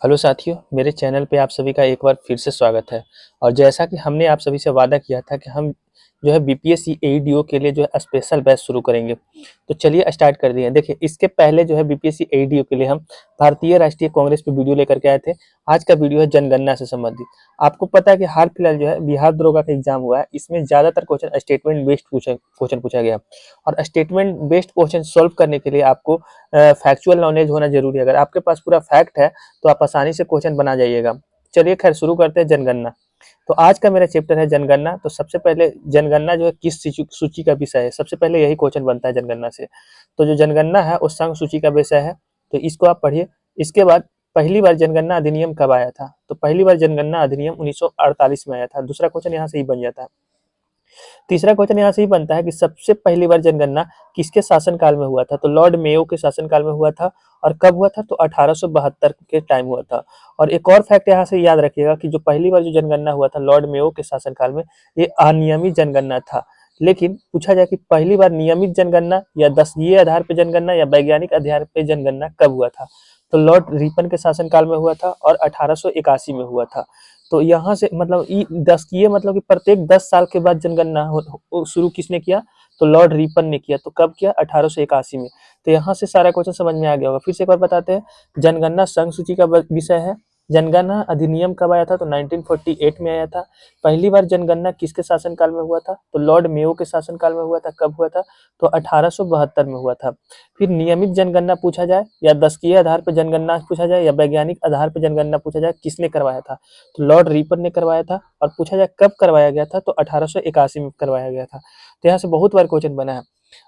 Hello साथियों, मेरे channel पे आप सभी का एक बार फिर से स्वागत है। और जैसा कि हमने आप सभी से वादा किया था कि हम जो है बीपीएससी एईडीओ के लिए जो है स्पेशल बैच शुरू करेंगे। तो चलिए स्टार्ट कर दिए हैं। देखिए, इसके पहले जो है बीपीएससी एईडीओ के लिए हम भारतीय राष्ट्रीय कांग्रेस पे वीडियो लेकर के आए थे। आज का वीडियो है जनगणना से संबंधित। आपको पता है कि हाल फिलहाल जो है बिहार दरोगा का एग्जाम हुआ है, इसमें ज्यादातर क्वेश्चन स्टेटमेंट बेस्ड क्वेश्चन पूछा गया। और स्टेटमेंट बेस्ड क्वेश्चन सॉल्व करने के लिए आपको फैक्चुअल नॉलेज होना जरूरी है। अगर आपके पास पूरा फैक्ट है तो आप आसानी से क्वेश्चन बना जाइएगा। चलिए खैर शुरू करते हैं जनगणना। तो आज का मेरा चैप्टर है जनगणना। तो सबसे पहले जनगणना जो है किस सूची का विषय है, सबसे पहले यही क्वेश्चन बनता है जनगणना से। तो जो जनगणना है वो संघ सूची का विषय है, तो इसको आप पढ़िए। इसके बाद पहली बार जनगणना अधिनियम कब आया था? तो पहली बार जनगणना अधिनियम 1948 में आया था। दूसरा क्वेश्चन यहाँ से ही बन जाता है। तीसरा क्वेश्चन यहाँ से ही बनता है कि सबसे पहली बार जनगणना किसके शासनकाल में हुआ था? तो लॉर्ड मेयो के शासनकाल में हुआ था। और कब हुआ था? तो 1872 के टाइम हुआ था। और एक और फैक्ट यहाँ से याद रखिएगा कि जो पहली बार जो जनगणना हुआ था लॉर्ड मेयो के शासनकाल में, ये अनियमित जनगणना था। लेकिन पूछा जाए कि पहली बार नियमित जनगणना या दशकीय आधार पर जनगणना या वैज्ञानिक आधार पर जनगणना कब हुआ था? तो लॉर्ड रिपन के शासनकाल में हुआ था और 1881 में हुआ था। तो यहाँ से मतलब दशकीय मतलब कि प्रत्येक 10 साल के बाद जनगणना शुरू किसने किया? तो लॉर्ड रिपन ने किया। तो कब किया? 1881 में। तो यहाँ से सारा क्वेश्चन समझ में आ गया होगा। फिर से एक बार बताते हैं। जनगणना संघ सूची का विषय है। जनगणना अधिनियम कब आया था? तो 1948 में आया था। पहली बार जनगणना किसके शासनकाल में हुआ था? तो लॉर्ड मेयो के शासनकाल में हुआ था। कब हुआ था? तो 1872 में हुआ था। फिर नियमित जनगणना पूछा जाए या दशकीय आधार पर जनगणना पूछा जाए या वैज्ञानिक आधार पर जनगणना पूछा जाए, किसने करवाया था? तो लॉर्ड रिपन ने करवाया था। और पूछा जाए कब करवाया गया था? तो 1881 में करवाया गया था। तो यहाँ से बहुत बार क्वेश्चन बना है।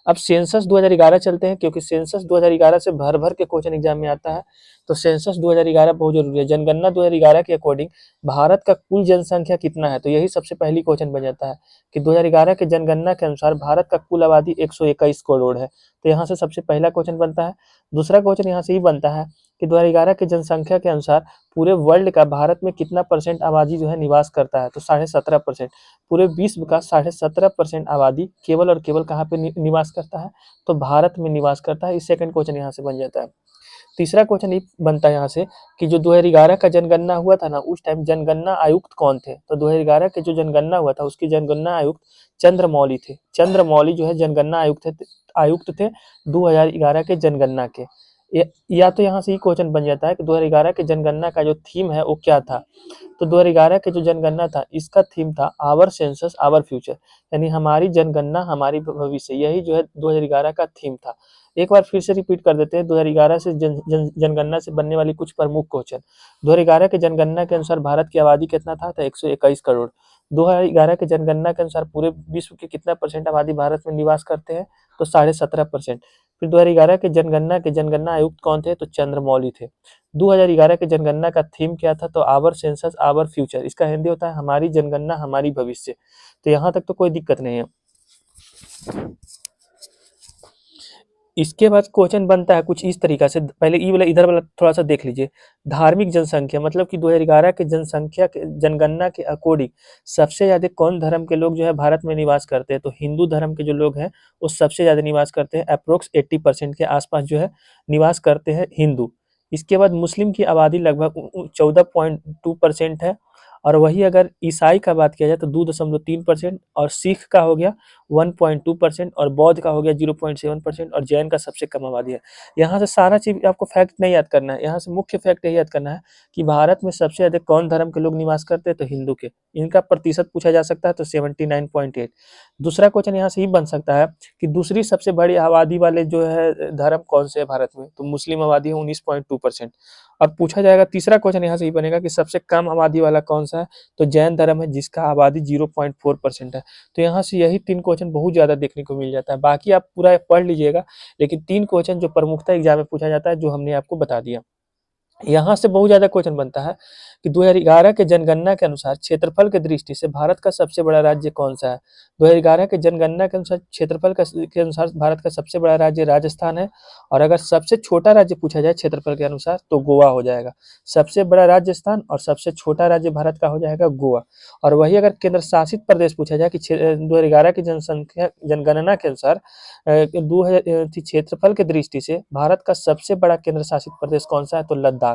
अब सेंसस 2011 चलते हैं, क्योंकि सेंसस 2011 से भर भर के क्वेश्चन एग्जाम में आता है। तो सेंसस 2011 बहुत जरूरी है। जनगणना 2011 के अकॉर्डिंग भारत का कुल जनसंख्या कितना है? तो यही सबसे पहली क्वेश्चन बन जाता है कि 2011 के जनगणना के अनुसार भारत का कुल आबादी 121 करोड़ है। तो यहाँ से सबसे पहला क्वेश्चन बनता है। दूसरा क्वेश्चन यहाँ से ही बनता है कि 2011 के जनसंख्या के अनुसार पूरे वर्ल्ड का भारत में कितना परसेंट आबादी जो है निवास करता है? तो 17.5%। पूरे विश्व का 17.5% आबादी केवल और केवल कहाँ पे निवास करता है? तो भारत में निवास करता है। इस सेकंड क्वेश्चन यहाँ से बन जाता है। तीसरा क्वेश्चन ये बनता है यहाँ से कि जो 2011 का जनगणना हुआ था ना, उस टाइम जनगणना आयुक्त कौन थे? तो 2011 के जो जनगणना हुआ था उसकी जनगणना आयुक्त चंद्रमौली थे। चंद्रमौली जो है जनगणना आयुक्त थे 2011 के जनगणना के। या तो यहाँ से ही क्वेश्चन बन जाता है कि 2011 के जनगणना का जो थीम है वो क्या था? तो 2011 के जो जनगणना था इसका थीम था आवर सेंसस आवर फ्यूचर, यानी हमारी जनगणना हमारी भविष्य। यही जो है 2011 का थीम था। एक बार फिर से रिपीट कर देते हैं 2011 से जनगणना से बनने वाली कुछ प्रमुख क्वेश्चन। 2011 के जनगणना के अनुसार भारत की आबादी कितना था? तो 121 करोड़। 2011 के जनगणना के अनुसार पूरे विश्व के कितना परसेंट आबादी भारत में निवास करते हैं? तो 17.5%। फिर 2011 के जनगणना आयुक्त कौन थे? तो चंद्रमौली थे। 2011 के जनगणना का थीम क्या था? तो आवर सेंसस आवर फ्यूचर। इसका हिंदी होता है हमारी जनगणना हमारी भविष्य। तो यहाँ तक तो कोई दिक्कत नहीं है। इसके बाद क्वेश्चन बनता है कुछ इस तरीका से। पहले ये वाला इधर वाला थोड़ा सा देख लीजिए। धार्मिक जनसंख्या मतलब कि 2011 के जनसंख्या के जनगणना के अकॉर्डिंग सबसे ज्यादा कौन धर्म के लोग जो है भारत में निवास करते हैं? तो हिंदू धर्म के जो लोग हैं वो सबसे ज्यादा निवास करते हैं। अप्रोक्स 80% के आसपास जो है निवास करते हैं हिंदू। इसके बाद मुस्लिम की आबादी लगभग 14.2% है। और वही अगर ईसाई का बात किया जाए तो 2.3%। और सिख का हो गया 1.2%। और बौद्ध का हो गया 0.7%। और जैन का सबसे कम आबादी है। यहाँ से सारा चीज आपको फैक्ट नहीं याद करना है, यहाँ से मुख्य फैक्ट यही याद करना है कि भारत में सबसे अधिक कौन धर्म के लोग निवास करते हैं? तो हिंदू के। इनका प्रतिशत पूछा जा सकता है तो 79.8। दूसरा क्वेश्चन यहाँ से ही बन सकता है कि दूसरी सबसे बड़ी आबादी वाले जो है धर्म कौन से है भारत में? तो मुस्लिम आबादी है 19.2%। और पूछा जाएगा तीसरा क्वेश्चन यहाँ से ही बनेगा कि सबसे कम आबादी वाला कौन सा है? तो जैन धर्म है जिसका आबादी 0.4% है। तो यहाँ से यही 3 क्वेश्चन बहुत ज्यादा देखने को मिल जाता है। बाकी आप पूरा पढ़ लीजिएगा, लेकिन 3 क्वेश्चन जो प्रमुखता एग्जाम में पूछा जाता है जो हमने आपको बता दिया। यहाँ से बहुत ज्यादा क्वेश्चन बनता है कि 2011 के जनगणना के अनुसार क्षेत्रफल की दृष्टि से भारत का सबसे बड़ा राज्य कौन सा है? 2011 के जनगणना के अनुसार क्षेत्रफल के अनुसार भारत का सबसे बड़ा राज्य राजस्थान है। और अगर सबसे छोटा राज्य पूछा जाए क्षेत्रफल के अनुसार तो गोवा हो जाएगा। सबसे बड़ा राजस्थान और सबसे छोटा राज्य भारत का हो जाएगा गोवा। और वही अगर केंद्र शासित प्रदेश पूछा जाए कि 2011 की जनगणना के अनुसार 2000 क्षेत्रफल की दृष्टि से भारत का सबसे बड़ा केंद्र शासित प्रदेश कौन सा है? तो लद्दाख।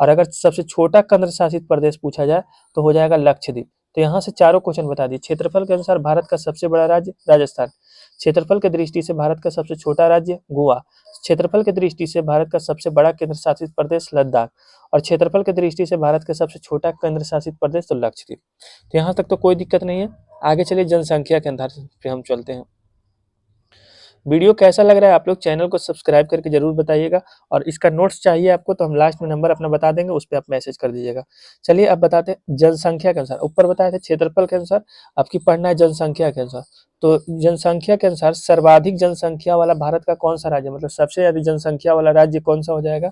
और अगर सबसे छोटा केंद्र शासित प्रदेश पूछा जाए तो हो जाएगा लक्षद्वीप। तो यहाँ से चारों क्वेश्चन बता दिए। क्षेत्रफल के अनुसार भारत का सबसे बड़ा राज्य राजस्थान, क्षेत्रफल की दृष्टि से भारत का सबसे छोटा राज्य गोवा, क्षेत्रफल की दृष्टि से भारत का सबसे बड़ा केंद्र शासित प्रदेश लद्दाख, और क्षेत्रफल की दृष्टि से भारत का सबसे छोटा केंद्र शासित प्रदेश तो लक्षद्वीप। तो यहाँ तक तो कोई दिक्कत नहीं है। आगे चलिए जनसंख्या के आधार पे हम चलते हैं। वीडियो कैसा लग रहा है आप लोग चैनल को सब्सक्राइब करके जरूर बताइएगा, और इसका नोट्स चाहिए आपको तो हम लास्ट में नंबर अपना बता देंगे, उस पर आप मैसेज कर दीजिएगा। चलिए अब बताते हैं जनसंख्या के अनुसार। ऊपर बताए थे क्षेत्रफल के अनुसार, आपकी पढ़ना है जनसंख्या के अनुसार। तो जनसंख्या के अनुसार सर्वाधिक जनसंख्या वाला भारत का कौन सा राज्य, मतलब सबसे ज्यादा जनसंख्या वाला राज्य कौन सा हो जाएगा,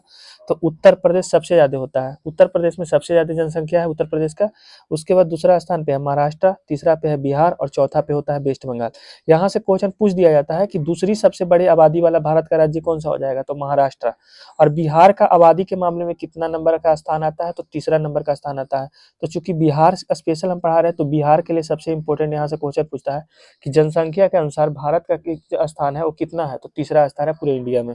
तो उत्तर प्रदेश सबसे ज्यादा होता है। उत्तर प्रदेश में सबसे ज्यादा जनसंख्या है उत्तर प्रदेश का। उसके बाद दूसरा स्थान पे है महाराष्ट्र, तीसरा पे है बिहार, और चौथा पे होता है वेस्ट बंगाल। यहाँ से क्वेश्चन पूछ दिया जाता है कि दूसरी सबसे बड़ी आबादी वाला भारत का राज्य कौन सा हो जाएगा, तो महाराष्ट्र। और बिहार का आबादी के मामले में कितना नंबर का स्थान आता है, तो तीसरा नंबर का स्थान आता है। तो चूंकि बिहार स्पेशल हम पढ़ा रहे हैं, तो बिहार के लिए सबसे इंपॉर्टेंट यहाँ से क्वेश्चन पूछता है कि जनसंख्या के अनुसार भारत का जो स्थान है वो कितना है, तो तीसरा स्थान है पूरे इंडिया में।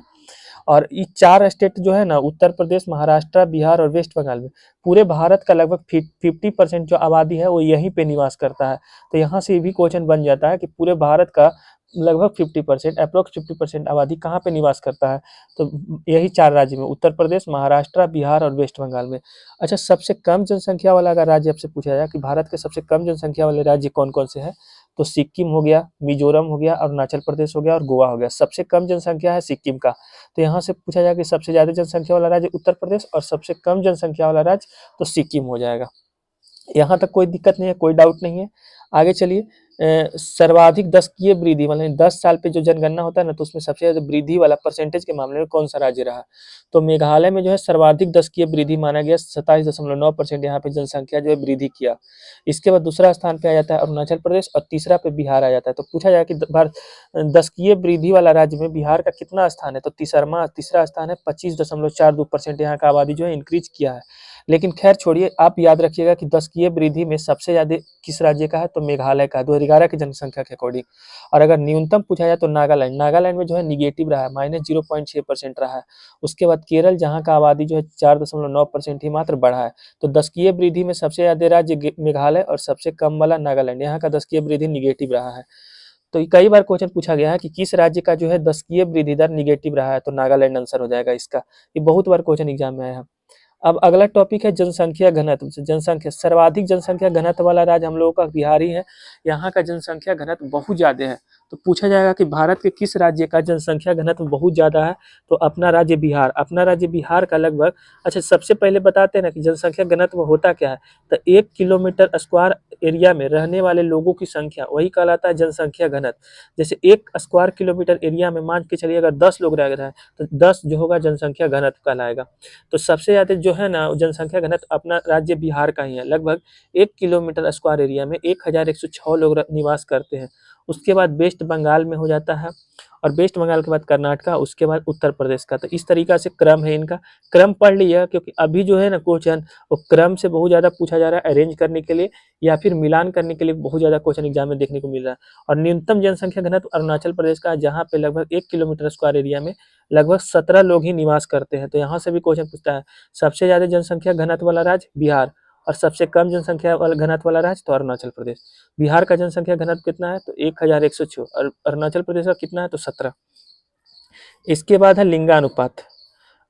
और ये चार स्टेट जो है ना, उत्तर प्रदेश, महाराष्ट्र, बिहार और वेस्ट बंगाल में, पूरे भारत का लगभग 50% जो आबादी है वो यहीं पे निवास करता है। तो यहाँ से भी क्वेश्चन बन जाता है कि पूरे भारत का लगभग 50%, अप्रोक्स 50% आबादी कहाँ पे निवास करता है, तो यही चार राज्य में, उत्तर प्रदेश, महाराष्ट्र, बिहार और वेस्ट बंगाल में। अच्छा, सबसे कम जनसंख्या वाला अगर राज्य आपसे पूछा जाए कि भारत के सबसे कम जनसंख्या वाले राज्य कौन कौन से हैं, तो सिक्किम हो गया, मिजोरम हो गया, अरुणाचल प्रदेश हो गया और गोवा हो गया। सबसे कम जनसंख्या है सिक्किम का। तो यहाँ से पूछा जाए कि सबसे ज्यादा जनसंख्या वाला राज्य उत्तर प्रदेश और सबसे कम जनसंख्या वाला राज्य तो सिक्किम हो जाएगा। यहाँ तक कोई दिक्कत नहीं है, कोई डाउट नहीं है। आगे चलिए, सर्वाधिक दशकीय वृद्धि, मतलब 10 साल पे जो जनगणना होता है ना, तो उसमें सबसे ज्यादा वृद्धि वाला परसेंटेज के मामले में कौन सा राज्य रहा, तो मेघालय में जो है सर्वाधिक दशकीय वृद्धि माना गया, 27.9% यहाँ पे जनसंख्या जो है वृद्धि किया। इसके बाद दूसरा स्थान पे आ जाता है अरुणाचल प्रदेश और तीसरा पे बिहार आ जाता है। तो पूछा जाए कि दशकीय वृद्धि वाला राज्य में बिहार का कितना स्थान है, तो तीसरा स्थान है, 25.42% यहाँ का आबादी जो है इंक्रीज किया है। लेकिन खैर छोड़िए, आप याद रखिएगा कि दशकीय वृद्धि में सबसे ज्यादा किस राज्य का है, तो मेघालय का, 2011 की जनसंख्या के अकॉर्डिंग। और अगर न्यूनतम पूछा जाए तो नागालैंड में जो है निगेटिव रहा है, -0.6% रहा है। उसके बाद केरल, जहाँ का आबादी जो है 4.9% ही मात्र बढ़ा है। तो दशकीय वृद्धि में सबसे ज्यादा राज्य मेघालय और सबसे कम वाला नागालैंड, यहाँ का दशकीय वृद्धि निगेटिव रहा है। तो कई बार क्वेश्चन पूछा गया है कि किस राज्य का जो है दशकीय वृद्धि दर निगेटिव रहा है, तो नागालैंड आंसर हो जाएगा इसका। ये बहुत बार क्वेश्चन एग्जाम में आया है। अब अगला टॉपिक है जनसंख्या घनत्व। जनसंख्या, सर्वाधिक जनसंख्या घनत्व वाला राज्य हम लोगों का बिहार ही है। यहाँ का जनसंख्या घनत्व बहुत ज्यादा है। तो पूछा जाएगा कि भारत के किस राज्य का जनसंख्या घनत्व बहुत ज्यादा है, तो अपना राज्य बिहार। अपना राज्य बिहार का लगभग, अच्छा सबसे पहले बताते हैं ना कि जनसंख्या घनत्व होता क्या है, तो 1 किलोमीटर स्क्वायर एरिया में रहने वाले लोगों की संख्या, वही कहलाता है जनसंख्या घनत्व। जैसे 1 स्क्वायर किलोमीटर एरिया में मान के चलिए अगर 10 लोग रह रहे हैं, तो 10 जो होगा जनसंख्या घनत्व कहलाएगा। तो सबसे ज्यादा जो है ना जनसंख्या घनत्व अपना राज्य बिहार का ही है। लगभग 1 किलोमीटर स्क्वायर एरिया में 1106 लोग निवास करते हैं। उसके बाद वेस्ट बंगाल में हो जाता है, और वेस्ट बंगाल के बाद कर्नाटका, उसके बाद उत्तर प्रदेश का। तो इस तरीका से क्रम है इनका। क्रम पढ़ लिया, क्योंकि अभी जो है ना क्वेश्चन वो क्रम से बहुत ज्यादा पूछा जा रहा है, अरेंज करने के लिए या फिर मिलान करने के लिए बहुत ज्यादा क्वेश्चन एग्जाम में देखने को मिल रहा है। और न्यूनतम जनसंख्या घनत्व अरुणाचल प्रदेश का, जहाँ पे लगभग 1 किलोमीटर स्क्वायर एरिया में लगभग 17 लोग ही निवास करते हैं। तो यहाँ से भी क्वेश्चन पूछता है, सबसे ज्यादा जनसंख्या घनत्व वाला राज्य बिहार और सबसे कम जनसंख्या वाला घनत्व वाला राज्य तो अरुणाचल प्रदेश। बिहार का जनसंख्या घनत्व कितना है, तो 1106, और अरुणाचल प्रदेश का कितना है, तो 17। इसके बाद है लिंगानुपात।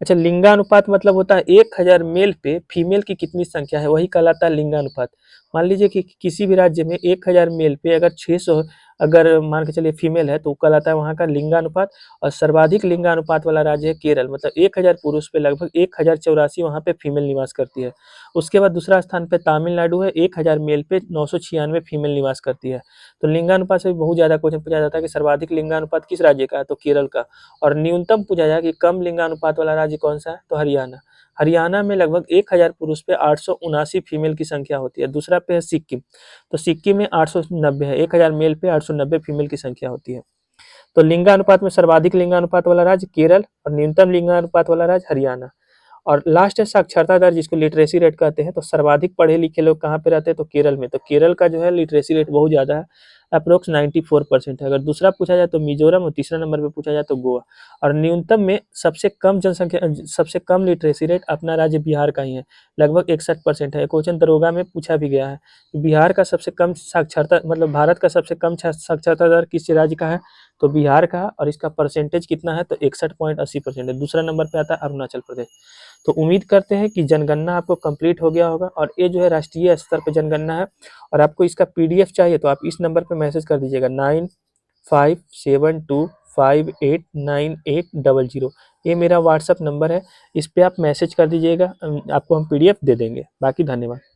अच्छा, लिंगानुपात मतलब होता है 1000 मेल पे फीमेल की कितनी संख्या है, वही कहलाता है लिंगानुपात। मान लीजिए कि किसी भी राज्य में 1000 मेल पे अगर 600 अगर मान के चलिए फीमेल है, तो वो कहलाता है वहाँ का लिंगानुपात। और सर्वाधिक लिंगानुपात वाला राज्य है केरल, मतलब 1000 पुरुष पे लगभग 1084 वहाँ पे फीमेल निवास करती है। उसके बाद दूसरा स्थान पे तमिलनाडु है, 1000 मेल पे 996 फीमेल निवास करती है। तो लिंगानुपात से भी बहुत ज्यादा क्वेश्चन पूछा जाता है कि सर्वाधिक लिंगानुपात किस राज्य का है, तो केरल का। और न्यूनतम पूछा जाए कि कम लिंगानुपात वाला राज्य कौन सा है, तो हरियाणा। हरियाणा में लगभग 1000 पुरुष पे 879 फीमेल की संख्या होती है। दूसरा पे है सिक्किम, तो सिक्किम में 890 है, 1000 मेल पे 890 फीमेल की संख्या होती है। तो लिंगानुपात में सर्वाधिक लिंगानुपात वाला राज्य केरल और न्यूनतम लिंगानुपात वाला राज्य हरियाणा। और लास्ट है साक्षरता दर, जिसको लिटरेसी रेट कहते हैं। तो सर्वाधिक पढ़े लिखे लोग कहाँ पे रहते हैं? तो केरल में। तो केरल का जो है लिटरेसी रेट बहुत ज़्यादा है, अप्रोक्स 94% है। अगर दूसरा पूछा जाए तो मिजोरम, और तीसरा नंबर पे पूछा जाए तो गोवा। और न्यूनतम में सबसे कम जनसंख्या, सबसे कम लिटरेसी रेट अपना राज्य बिहार का ही है, लगभग 61% है। क्वेश्चन दरोगा में पूछा भी गया है, बिहार का सबसे कम साक्षरता, मतलब भारत का सबसे कम साक्षरता दर किस राज्य का है? तो बिहार का। और इसका परसेंटेज कितना है? तो 61.80% है। दूसरा नंबर पे आता है अरुणाचल प्रदेश। तो उम्मीद करते हैं कि जनगणना आपको कंप्लीट हो गया होगा, और ये जो है राष्ट्रीय स्तर पे जनगणना है, और आपको इसका पीडीएफ चाहिए तो आप इस नंबर पे मैसेज कर दीजिएगा 9572589800। ये मेरा व्हाट्सअप नंबर है, इस पे आप मैसेज कर दीजिएगा, आपको हम पीडीएफ दे देंगे। बाकी धन्यवाद।